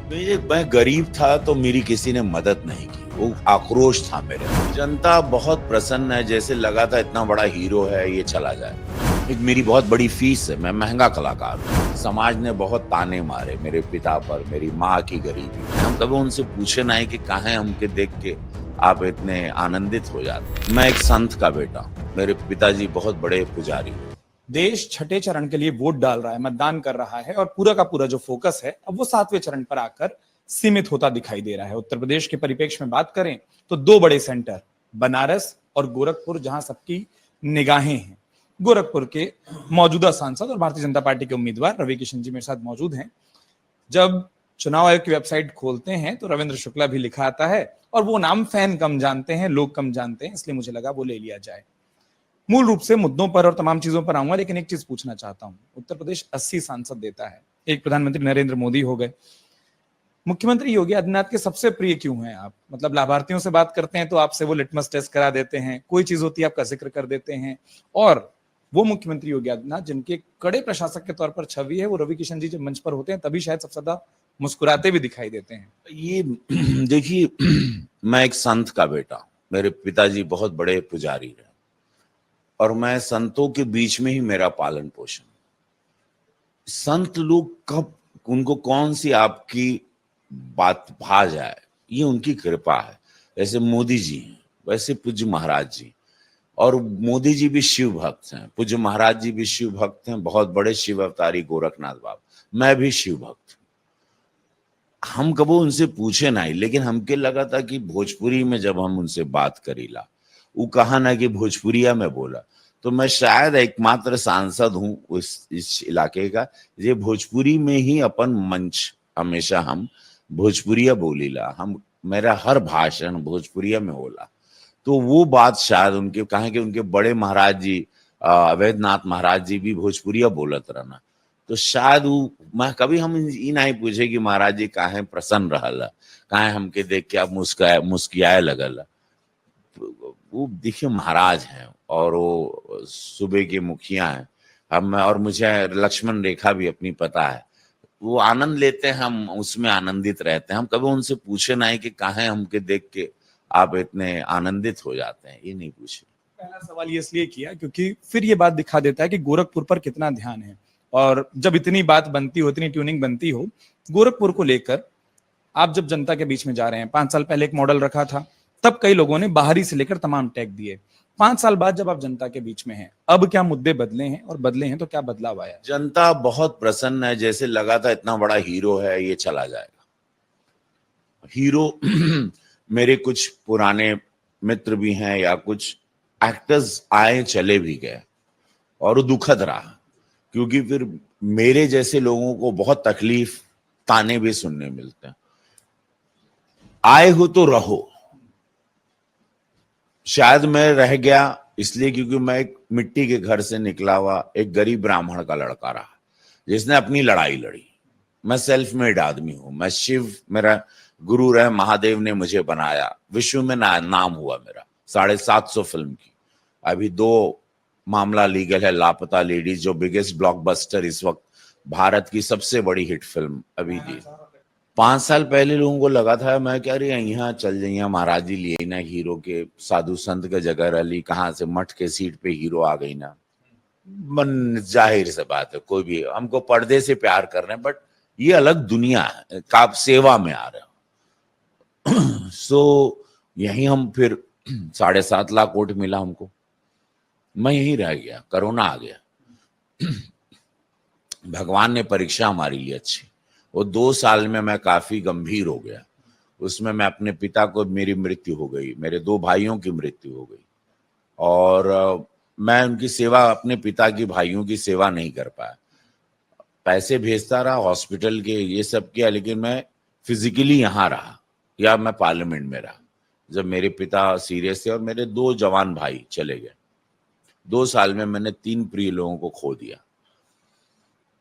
मैं गरीब था तो मेरी किसी ने मदद नहीं की, वो आक्रोश था मेरे में। जनता बहुत प्रसन्न है, जैसे लगा था इतना बड़ा हीरो है ये चला जाए। एक मेरी बहुत बड़ी फीस है, मैं महंगा कलाकार हूँ। समाज ने बहुत ताने मारे मेरे पिता पर, मेरी माँ की गरीबी। हम कभी उनसे पूछे नहीं कि कहाँ हमके देख के आप इतने आनंदित हो जाते। मैं एक संत का बेटा हूँ, मेरे पिताजी बहुत बड़े पुजारी हैं। देश छठे चरण के लिए वोट डाल रहा है, मतदान कर रहा है और पूरा का पूरा जो फोकस है अब वो सातवें चरण पर आकर सीमित होता दिखाई दे रहा है। उत्तर प्रदेश के परिप्रेक्ष्य में बात करें तो दो बड़े सेंटर बनारस और गोरखपुर जहां सबकी निगाहें हैं। गोरखपुर के मौजूदा सांसद और भारतीय जनता पार्टी के उम्मीदवार रवि किशन जी मेरे साथ मौजूद हैं। जब चुनाव आयोग की वेबसाइट खोलते हैं तो रविंद्र शुक्ला भी लिखा आता है और वो नाम फैन कम जानते हैं, लोग कम जानते हैं, इसलिए मुझे लगा वो ले लिया जाए। मूल रूप से मुद्दों पर और तमाम चीजों पर आऊंगा, लेकिन एक चीज पूछना चाहता हूं। उत्तर प्रदेश 80 सांसद देता है, एक प्रधानमंत्री नरेंद्र मोदी हो गए, मुख्यमंत्री योगी आदित्यनाथ के सबसे प्रिय क्यों हैं आप? मतलब लाभार्थियों से बात करते हैं तो आपसे वो लिटमस टेस्ट करा देते हैं, कोई चीज होती है आपका जिक्र कर देते हैं। और वो मुख्यमंत्री योगी आदित्यनाथ जिनके कड़े प्रशासक के तौर पर छवि है, वो रवि किशन जी जब मंच पर होते हैं तभी शायद सबसे ज्यादा मुस्कुराते भी दिखाई देते हैं। ये देखिए, मैं एक संत का बेटा हूँ, मेरे पिताजी बहुत बड़े पुजारी रहे और मैं संतों के बीच में ही मेरा पालन पोषण। संत लोग कब, उनको कौन सी आपकी बात भा जाए, ये उनकी कृपा है। जैसे मोदी जी हैं, वैसे पूज्य महाराज जी, और मोदी जी भी शिव भक्त हैं, पूज्य महाराज जी भी शिव भक्त हैं, बहुत बड़े शिव अवतारी गोरखनाथ बाबा। मैं भी शिव भक्त। हम कबो उनसे पूछे नहीं, लेकिन हमके लगा था कि भोजपुरी में जब हम उनसे बात करीला, वो कहा ना कि भोजपुरिया में बोला, तो मैं शायद एकमात्र सांसद हूँ इस इलाके का ये भोजपुरी में ही अपन मंच हमेशा हम भोजपुरिया बोलीला। हम मेरा हर भाषण भोजपुरिया में होला। तो वो बात शायद उनके कहा कि उनके बड़े महाराज जी अवैधनाथ महाराज जी भी भोजपुरिया बोलत रहना। तो शायद वो मैं कभी हम ई नहीं पूछे कि महाराज जी काहे प्रसन्न रहला, काहे हमके देख के आप मुस्कियाए लगल। वो देखिए महाराज हैं और वो सूबे के मुखिया हैं। हम और मुझे लक्ष्मण रेखा भी अपनी पता है। वो आनंद लेते हैं, हम उसमें आनंदित रहते हैं। हम कभी उनसे पूछे नहीं कि काहे हमके देख के आप इतने आनंदित हो जाते हैं, ये नहीं पूछे। पहला सवाल ये इसलिए किया क्योंकि फिर ये बात दिखा देता है कि गोरखपुर पर कितना ध्यान है। और जब इतनी बात बनती हो, इतनी ट्यूनिंग बनती हो गोरखपुर को लेकर, आप जब जनता के बीच में जा रहे हैं, 5 साल पहले एक मॉडल रखा था, तब कई लोगों ने बाहरी से लेकर तमाम टैग दिए। 5 साल बाद जब आप जनता के बीच में हैं, अब क्या मुद्दे बदले हैं, और बदले हैं तो क्या बदलाव आया? जनता बहुत प्रसन्न है, जैसे लगा था इतना बड़ा हीरो है ये चला जाएगा। हीरो मेरे कुछ पुराने मित्र भी हैं या कुछ एक्टर्स आए चले भी गए और वो दुखद रहा, क्योंकि फिर मेरे जैसे लोगों को बहुत तकलीफ, ताने भी सुनने मिलते हैं। आए हो तो रहो। शायद मैं रह गया इसलिए क्योंकि मैं एक मिट्टी के घर से निकला हुआ एक गरीब ब्राह्मण का लड़का रहा जिसने अपनी लड़ाई लड़ी। मैं सेल्फ मेड आदमी हूं। मैं शिव, मेरा गुरु रहे महादेव ने मुझे बनाया। विश्व में नाम हुआ मेरा 750 फिल्म की। अभी 2 मामला लीगल है, लापता लेडीज, जो बिगेस्ट ब्लॉकबस्टर इस वक्त भारत की सबसे बड़ी हिट फिल्म अभी दी। 5 साल पहले लोगों को लगा था मैं क्या रही यहाँ चल जाइए महाराज जी लिए ना, हीरो के साधु संत का जगह रही, कहाँ से मठ के सीट पे हीरो आ गई ना। मन जाहिर से बात है, कोई भी हमको पर्दे से प्यार कर रहे हैं, बट ये अलग दुनिया है, का सेवा में आ रहे हो। सो यही हम फिर 7.5 लाख वोट मिला हमको, मैं यहीं रह गया, कोरोना आ गया। भगवान ने परीक्षा हमारी लिए अच्छी। वो 2 साल में मैं काफी गंभीर हो गया। उसमें मैं अपने पिता को, मेरी मृत्यु हो गई, मेरे 2 भाइयों की मृत्यु हो गई और मैं उनकी सेवा, अपने पिता की भाइयों की सेवा नहीं कर पाया। पैसे भेजता रहा हॉस्पिटल के, ये सब किया, लेकिन मैं फिजिकली यहाँ रहा या मैं पार्लियामेंट में रहा जब मेरे पिता सीरियस थे और मेरे 2 जवान भाई चले गए। 2 साल में मैंने 3 प्रिय लोगों को खो दिया।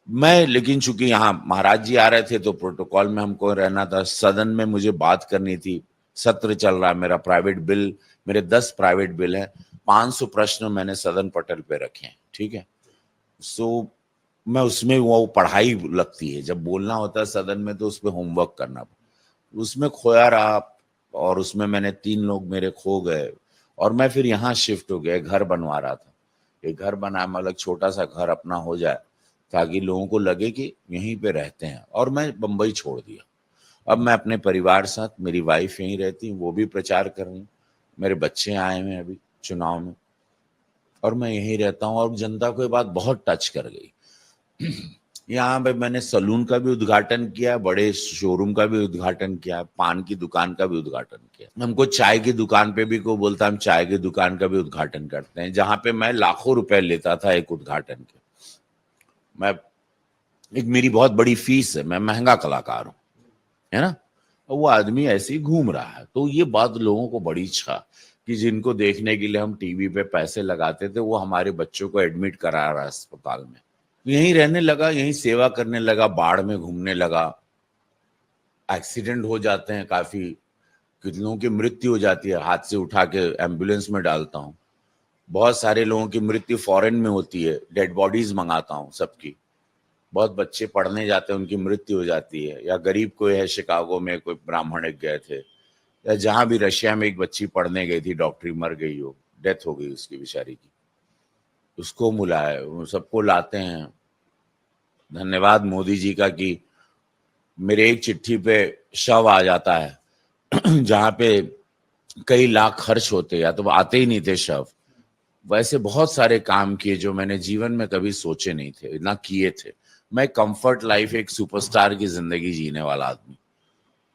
मैं लेकिन चूंकि यहाँ महाराज जी आ रहे थे तो प्रोटोकॉल में हमको रहना था, सदन में मुझे बात करनी थी, सत्र चल रहा है, मेरा प्राइवेट बिल, मेरे 10 प्राइवेट बिल हैं, 500 प्रश्न मैंने सदन पटल पे रखे हैं, ठीक है। सो मैं उसमें वो पढ़ाई लगती है, जब बोलना होता है सदन में तो उसमें होमवर्क करना, उसमें खोया रहा। और उसमें मैंने 3 लोग मेरे खो गए और मैं फिर यहाँ शिफ्ट हो गया, घर बनवा रहा था। एक घर बना, मतलब छोटा सा घर अपना हो जाए ताकि लोगों को लगे कि यहीं पे रहते हैं, और मैं बम्बई छोड़ दिया। अब मैं अपने परिवार साथ, मेरी वाइफ यहीं रहती, वो भी प्रचार कर रही, मेरे बच्चे आए हुए हैं अभी चुनाव में, और मैं यहीं रहता हूँ। और जनता को ये बात बहुत टच कर गई। यहाँ पे मैंने सलून का भी उद्घाटन किया, बड़े शोरूम का भी उद्घाटन किया, पान की दुकान का भी उद्घाटन किया। हमको चाय की दुकान पे भी कोई बोलता, हम चाय की दुकान का भी उद्घाटन करते हैं, जहां पे मैं लाखों रुपए लेता था एक उद्घाटन के। मैं एक, मेरी बहुत बड़ी फीस है, मैं महंगा कलाकार हूँ, है ना। और वो आदमी ऐसे ही घूम रहा है। तो ये बात लोगों को बड़ी छा कि जिनको देखने के लिए हम टीवी पे पैसे लगाते थे, वो हमारे बच्चों को एडमिट करा रहा है अस्पताल में। यहीं रहने लगा, यहीं सेवा करने लगा, बाढ़ में घूमने लगा। एक्सीडेंट हो जाते हैं काफी, कुछ लोगों की मृत्यु हो जाती है, हाथ से उठा के एम्बुलेंस में डालता हूँ। बहुत सारे लोगों की मृत्यु फॉरेन में होती है, डेड बॉडीज मंगाता हूँ सबकी। बहुत बच्चे पढ़ने जाते हैं, उनकी मृत्यु हो जाती है। या गरीब कोई है, शिकागो में कोई ब्राह्मण एक गए थे, या जहां भी रशिया में एक बच्ची पढ़ने गई थी, डॉक्टरी, मर गई हो, डेथ हो गई उसकी बेचारी की, उसको बुलाए, वो सबको लाते हैं। धन्यवाद मोदी जी का कि मेरे एक चिट्ठी पे शव आ जाता है जहां पे कई लाख खर्च होते, या तो आते ही नहीं थे शव। वैसे बहुत सारे काम किए जो मैंने जीवन में कभी सोचे नहीं थे, ना किए थे। मैं कंफर्ट लाइफ, एक सुपरस्टार की जिंदगी जीने वाला आदमी,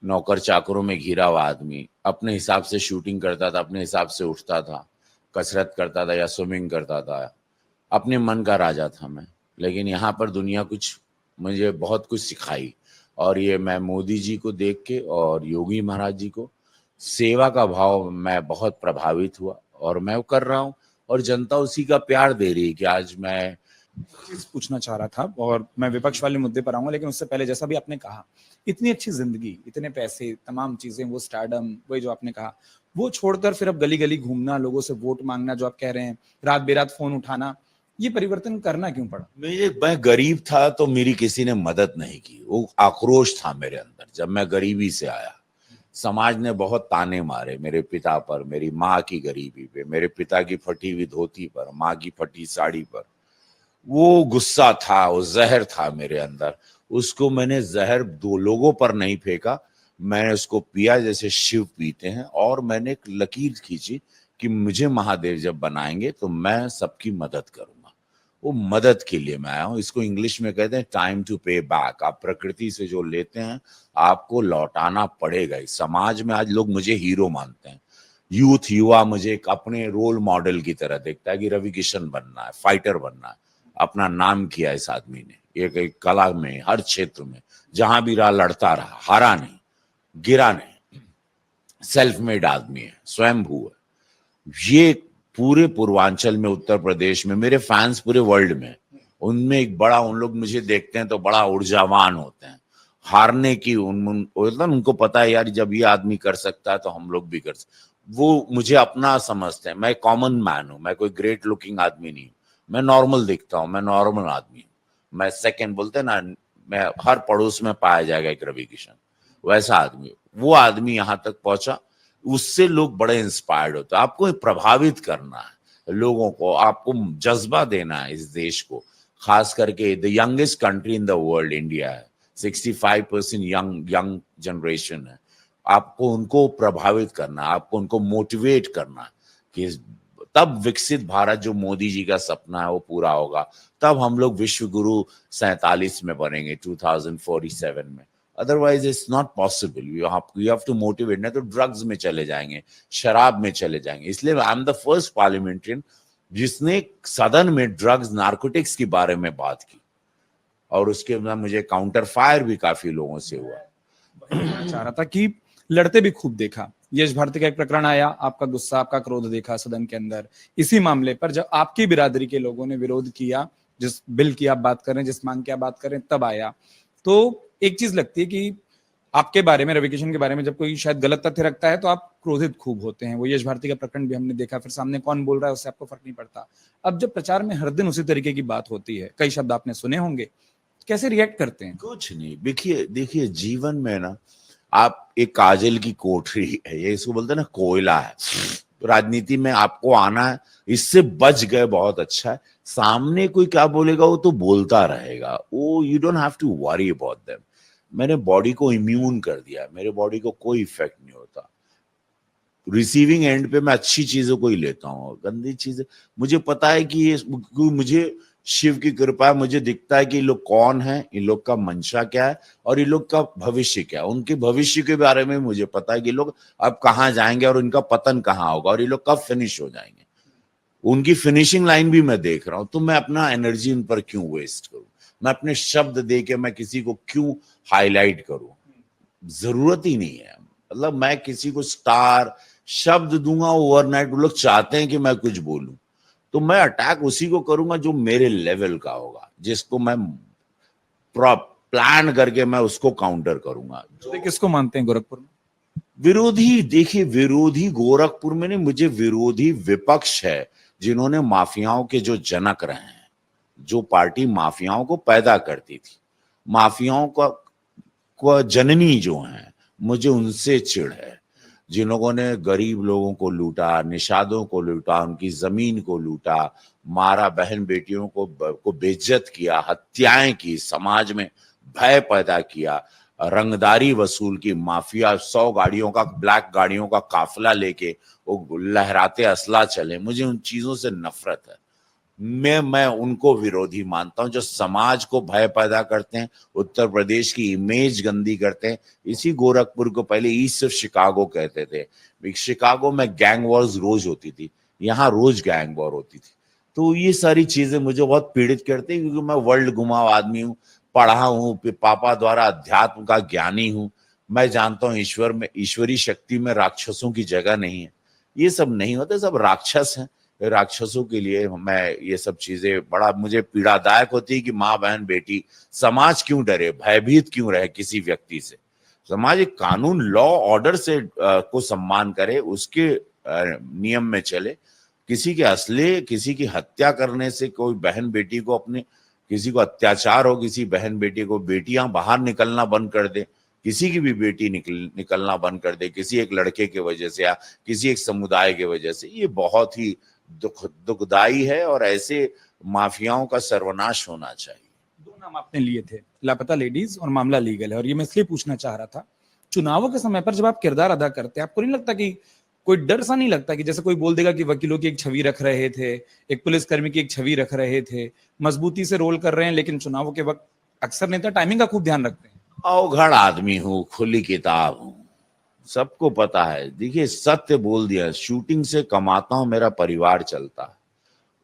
नौकर चाकरों में घिरा हुआ आदमी, अपने हिसाब से शूटिंग करता था, अपने हिसाब से उठता था, कसरत करता था या स्विमिंग करता था, अपने मन का राजा था मैं। लेकिन यहाँ पर दुनिया कुछ, मुझे बहुत कुछ सिखाई। और ये मैं मोदी जी को देख के और योगी महाराज जी को, सेवा का भाव, मैं बहुत प्रभावित हुआ और मैं वो कर रहा हूँ, और जनता उसी का प्यार दे रही है कि आज मैं चीज पूछना चाह रहा था, और मैं विपक्ष वाले मुद्दे पर आऊंगा, लेकिन उससे पहले जैसा भी आपने कहा, इतनी अच्छी जिंदगी, इतने पैसे, तमाम चीजें, वो स्टारडम, वही जो आपने कहा, वो छोड़कर फिर अब गली गली घूमना, लोगों से वोट मांगना, जो आप कह रहे हैं, रात बेरात फोन उठाना, ये परिवर्तन करना क्यों पड़ा? मैं गरीब था तो मेरी किसी ने मदद नहीं की, वो आक्रोश था मेरे अंदर जब मैं गरीबी से आया। समाज ने बहुत ताने मारे मेरे पिता पर, मेरी माँ की गरीबी पे, मेरे पिता की फटी हुई धोती पर, माँ की फटी साड़ी पर। वो गुस्सा था, वो जहर था मेरे अंदर। उसको मैंने जहर दो लोगों पर नहीं फेंका, मैंने उसको पिया जैसे शिव पीते हैं, और मैंने एक लकीर खींची कि मुझे महादेव जब बनाएंगे तो मैं सबकी मदद करूंगा। वो मदद के लिए मैं आया हूँ। इसको इंग्लिश में कहते हैं टाइम टू पे बैक। आप प्रकृति से जो लेते हैं आपको लौटाना पड़ेगा। इस समाज में आज लोग मुझे हीरो मानते हैं, यूथ, युवा मुझे एक अपने रोल मॉडल की तरह देखता है कि रवि किशन बनना है, फाइटर बनना है। अपना नाम किया इस आदमी ने, एक कला में, हर क्षेत्र में जहां भी रहा लड़ता रहा, हारा नहीं, गिरा नहीं। सेल्फ मेड आदमी है, स्वयंभू है। ये पूरे पूर्वांचल में, उत्तर प्रदेश में मेरे फैंस पूरे वर्ल्ड में, उनमें एक बड़ा, उन लोग मुझे देखते हैं तो बड़ा ऊर्जावान होते हैं। हारने की उनको पता है यार, जब ये आदमी कर सकता है तो हम लोग भी कर सकते। वो मुझे अपना समझते हैं। मैं कॉमन मैन हूं, मैं कोई ग्रेट लुकिंग आदमी नहीं हूं, मैं नॉर्मल दिखता हूं, मैं नॉर्मल आदमी हूं। मैं सेकंड बोलते हैं ना, मैं हर पड़ोस में पाया जाएगा एक रवि किशन, वैसा आदमी। वो आदमी यहां तक पहुंचा, उससे लोग बड़े इंस्पायर्ड होते हैं। आपको प्रभावित करना है लोगों को, आपको जज्बा देना है इस देश को। खास करके the youngest country in the world India है, 65% यंग जनरेशन है। आपको उनको प्रभावित करना, आपको उनको मोटिवेट करना कि तब विकसित भारत जो मोदी जी का सपना है वो पूरा होगा। तब हम लोग विश्व गुरु 47 में बनेंगे, 2047 में। Otherwise it's not possible. You have to motivate, नहीं तो ड्रग्स में चले जाएंगे, शराब में चले जाएंगे। इसलिए I am the first parliamentarian जिसने सदन में ड्रग्स, नार्कोटिक्स के बारे में बात की, और उसके बाद मुझे काउंटर फायर भी काफी लोगों से हुआ। चाह रहा था कि लड़ते भी खूब देखा। यश भारती का एक प्रकरण आया, आपका गुस्सा, आपका क्रोध देखा सदन के अंदर, इसी मामले पर जब आपकी बिरादरी के लोगों ने विरोध किया, जिस बिल की आप बात कर रहे हैं, जिस मांग की आप बात कर रहे हैं, तब आया। तो एक चीज लगती है कि आपके बारे में, रविकिशन के बारे में जब कोई शायद गलत तथ्य रखता है तो आप क्रोधित खूब होते हैं। वो यश भारती का प्रकरण भी हमने देखा, फिर सामने कौन बोल रहा है उससे आपको फर्क नहीं पड़ता। अब जब प्रचार में हर दिन उसी तरीके की बात होती है, कई शब्द आपने सुने होंगे, कैसे रिएक्ट करते हैं? कुछ नहीं, देखिए देखिए जीवन में ना, आप एक काजल की कोठरी है, ये इसको बोलते हैं ना, कोयला है। राजनीति में आपको आना है, इससे बच गए बहुत अच्छा है। सामने कोई क्या बोलेगा वो तो बोलता रहेगा, वो you don't have to worry about them. मैंने बॉडी को इम्यून कर दिया है, मेरे बॉडी को कोई इफेक्ट नहीं होता। रिसीविंग एंड पे मैं अच्छी चीजों को ही लेता हूँ, गंदी चीजें मुझे पता है कि ये, मुझे शिव की कृपा है, मुझे दिखता है कि ये लोग कौन है, इन लोग का मंशा क्या है और इन लोग का भविष्य क्या है। उनके भविष्य के बारे में मुझे पता है कि लोग अब कहाँ जाएंगे और इनका पतन कहाँ होगा और ये लोग कब फिनिश हो जाएंगे। उनकी फिनिशिंग लाइन भी मैं देख रहा हूं, तो मैं अपना एनर्जी उन पर क्यों वेस्ट करूं, मैं अपने शब्द दे के मैं किसी को क्यों हाईलाइट करूं, जरूरत ही नहीं है। मतलब मैं किसी को स्टार शब्द दूंगा ओवरनाइट, वो लोग चाहते हैं कि मैं कुछ बोलूं, तो मैं अटैक उसी को करूंगा जो मेरे लेवल का होगा, जिसको मैं प्लान करके मैं उसको काउंटर करूंगा। तो किसको मानते हैं गोरखपुर में? विरोधी, देखिए विरोधी गोरखपुर में नहीं, मुझे विरोधी विपक्ष है, जिन्होंने माफियाओं के जो जनक रहे हैं, जो पार्टी माफियाओं को पैदा करती थी, माफियाओं को जननी जो है, मुझे उनसे चिढ़ है। जिन लोगों ने गरीब लोगों को लूटा, निषादों को लूटा, उनकी जमीन को लूटा, मारा, बहन बेटियों को बेइज्जत किया, हत्याएं की, समाज में भय पैदा किया, रंगदारी वसूल की, माफिया 100 गाड़ियों का, ब्लैक गाड़ियों का काफिला लेके वो लहराते असला चले, मुझे उन चीजों से नफरत है। मैं उनको विरोधी मानता हूं जो समाज को भय पैदा करते हैं, उत्तर प्रदेश की इमेज गंदी करते हैं। इसी गोरखपुर को पहले ईस्ट ऑफ शिकागो कहते थे। शिकागो में गैंग वॉर्स रोज होती थी, यहाँ रोज गैंग वॉर होती थी। तो ये सारी चीजें मुझे बहुत पीड़ित करती है, क्योंकि मैं वर्ल्ड घुमाव आदमी हूँ, पढ़ा हूँ, पापा द्वारा अध्यात्म का ज्ञानी हूँ। मैं जानता हूँ ईश्वर में, ईश्वरी शक्ति में राक्षसों की जगह नहीं है। ये सब नहीं होते, सब राक्षस हैं। राक्षसों के लिए मैं ये सब चीजें बड़ा मुझे पीड़ादायक होती है कि माँ बहन बेटी, समाज क्यों डरे, भयभीत क्यों रहे किसी व्यक्ति से। समाज एक कानून, लॉ ऑर्डर से को सम्मान करे, उसके नियम में चले। किसी के असले, किसी की हत्या करने से कोई बहन बेटी को, अपने किसी को अत्याचार हो, किसी बहन बेटी को, बेटियां बाहर निकलना बंद कर दे, किसी की भी बेटी निकलना बंद कर दे किसी एक लड़के की वजह से या किसी एक समुदाय की वजह से, ये बहुत ही दुखदाई है और ऐसे माफियाओं का सर्वनाश होना चाहिए। दो नाम आपने लिए थे, लापता लेडीज और मामला लीगल है, और ये मैं इसलिए पूछना चाह रहा था, चुनावों के समय पर जब आप किरदार अदा करते हैं, आपको नहीं लगता कि कोई डर सा नहीं लगता कि जैसे कोई बोल देगा कि वकीलों की एक छवि रख रहे थे, एक पुलिसकर्मी की एक छवि रख रहे थे, मजबूती से रोल कर रहे हैं, लेकिन चुनावों के वक्त अक्सर नेता टाइमिंग का खूब ध्यान रखते हैं। अवघड़ आदमी हूँ, खुली किताब हूँ, सबको पता है। देखिए सत्य बोल दिया, शूटिंग से कमाता हूं, मेरा परिवार चलता है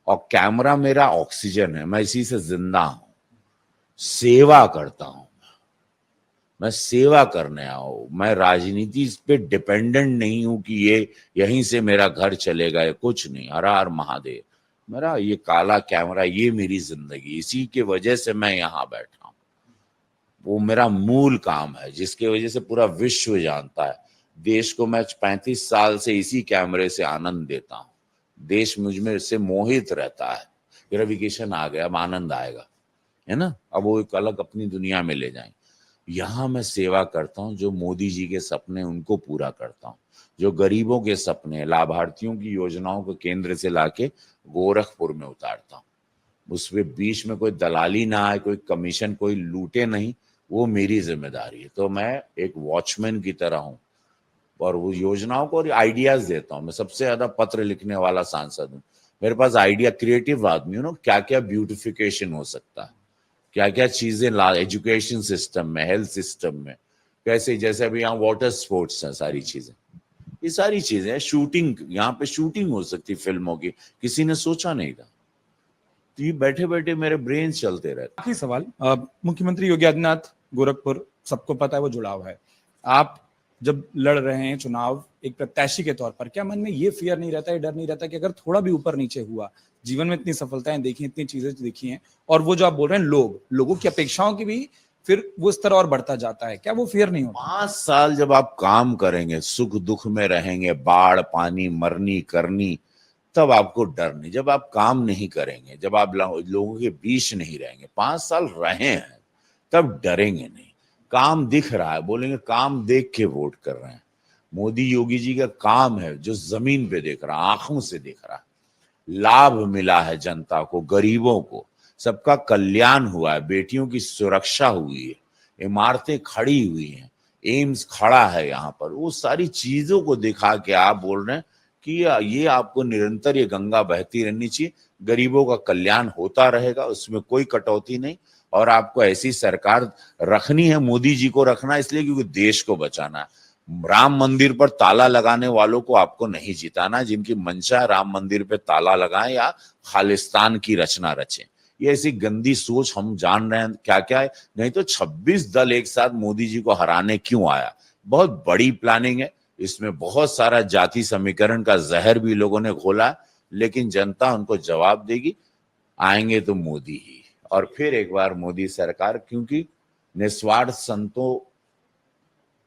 और कैमरा मेरा ऑक्सीजन है, मैं इसी से जिंदा हूं। सेवा करता हूं, मैं सेवा करने आऊं, मैं राजनीति पे डिपेंडेंट नहीं हूं कि ये यहीं से मेरा घर चलेगा, कुछ नहीं। हर हर महादेव, मेरा ये काला कैमरा, ये मेरी जिंदगी, इसी के वजह से मैं यहाँ बैठा हूं। वो मेरा मूल काम है, जिसके वजह से पूरा विश्व जानता है। देश को मैं 35 साल से इसी कैमरे से आनंद देता हूँ, देश मुझ में से मोहित रहता है। रविकिशन आ गया, अब आनंद आएगा, है ना, अब वो एक अलग अपनी दुनिया में ले जाएं। यहाँ मैं सेवा करता हूँ, जो मोदी जी के सपने उनको पूरा करता हूँ, जो गरीबों के सपने, लाभार्थियों की योजनाओं को केंद्र से लाके गोरखपुर में उतारता हूँ। उसमें बीच में कोई दलाली ना आए, कोई कमीशन कोई लूटे नहीं, वो मेरी जिम्मेदारी है। तो मैं एक वॉचमैन की तरह हूँ और वो योजनाओं को और आइडियाज देता हूँ। मैं सबसे ज्यादा पत्र लिखने वाला सांसद हूँ, मेरे पास आइडिया, क्रिएटिव आदमी हूँ ना, क्या क्या ब्यूटिफिकेशन हो सकता है, क्या क्या चीजें ला, एजुकेशन सिस्टम में, हेल्थ सिस्टम में, कैसे, जैसे अभी यहाँ वाटर स्पोर्ट्स है, सारी चीजें, ये सारी चीजें, शूटिंग, यहाँ पे शूटिंग हो सकती फिल्मों की, किसी ने सोचा नहीं था। तो ये बैठे बैठे मेरे ब्रेन चलते रहते। आखिरी सवाल, मुख्यमंत्री योगी आदित्यनाथ, गोरखपुर सबको पता है वो जुड़ा हुआ है, आप जब लड़ रहे हैं चुनाव एक प्रत्याशी के तौर पर, क्या मन में ये फियर नहीं रहता, ये डर नहीं रहता कि अगर थोड़ा भी ऊपर नीचे हुआ, जीवन में इतनी सफलताएं देखी, इतनी चीजें देखी हैं, और वो जो आप बोल रहे हैं, लोगों की अपेक्षाओं की भी फिर वो स्तर और बढ़ता जाता है, क्या वो फेयर नहीं होता? 5 साल जब आप काम करेंगे, सुख दुख में रहेंगे, बाढ़ पानी मरनी करनी, तब आपको डर नहीं। जब आप काम नहीं करेंगे, जब आप लोगों के बीच नहीं रहेंगे, 5 साल रहे हैं, तब डरेंगे नहीं। काम दिख रहा है, बोलेंगे काम देख के वोट कर रहे हैं। मोदी योगी जी का काम है जो जमीन पे देख रहा, आंखों से देख रहा। लाभ मिला है जनता को, गरीबों को, सबका कल्याण हुआ है, बेटियों की सुरक्षा हुई है, इमारतें खड़ी हुई हैं, एम्स खड़ा है यहाँ पर। वो सारी चीजों को दिखा के आप बोल रहे हैं कि ये आपको निरंतर ये गंगा बहती रहनी चाहिए, गरीबों का कल्याण होता रहेगा, उसमें कोई कटौती नहीं। और आपको ऐसी सरकार रखनी है, मोदी जी को रखना इसलिए क्योंकि देश को बचाना है। राम मंदिर पर ताला लगाने वालों को आपको नहीं जिताना, जिनकी मंशा है राम मंदिर पे ताला लगाएं या खालिस्तान की रचना रचें। ये ऐसी गंदी सोच हम जान रहे हैं क्या क्या है। नहीं तो 26 दल एक साथ मोदी जी को हराने क्यों आया? बहुत बड़ी प्लानिंग है, इसमें बहुत सारा जाति समीकरण का जहर भी लोगों ने घोला, लेकिन जनता उनको जवाब देगी। आएंगे तो मोदी ही, और फिर एक बार मोदी सरकार, क्योंकि निस्वार्थ संतों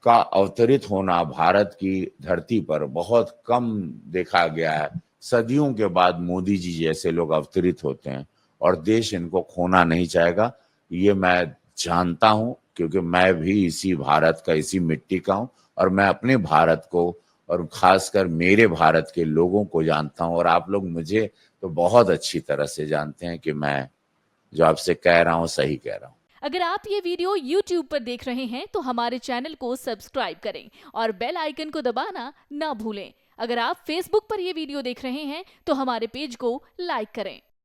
का अवतरित होना भारत की धरती पर बहुत कम देखा गया है। सदियों के बाद मोदी जी जैसे लोग अवतरित होते हैं, और देश इनको खोना नहीं चाहेगा। ये मैं जानता हूं, क्योंकि मैं भी इसी भारत का, इसी मिट्टी का हूं, और मैं अपने भारत को और खासकर मेरे भारत के लोगों को जानता हूं। और आप लोग मुझे तो बहुत अच्छी तरह से जानते हैं कि मैं जो आपसे कह रहा हूं सही कह रहा हूं। अगर आप ये वीडियो YouTube पर देख रहे हैं तो हमारे चैनल को सब्सक्राइब करें और बेल आइकन को दबाना ना भूलें। अगर आप Facebook पर ये वीडियो देख रहे हैं तो हमारे पेज को लाइक करें।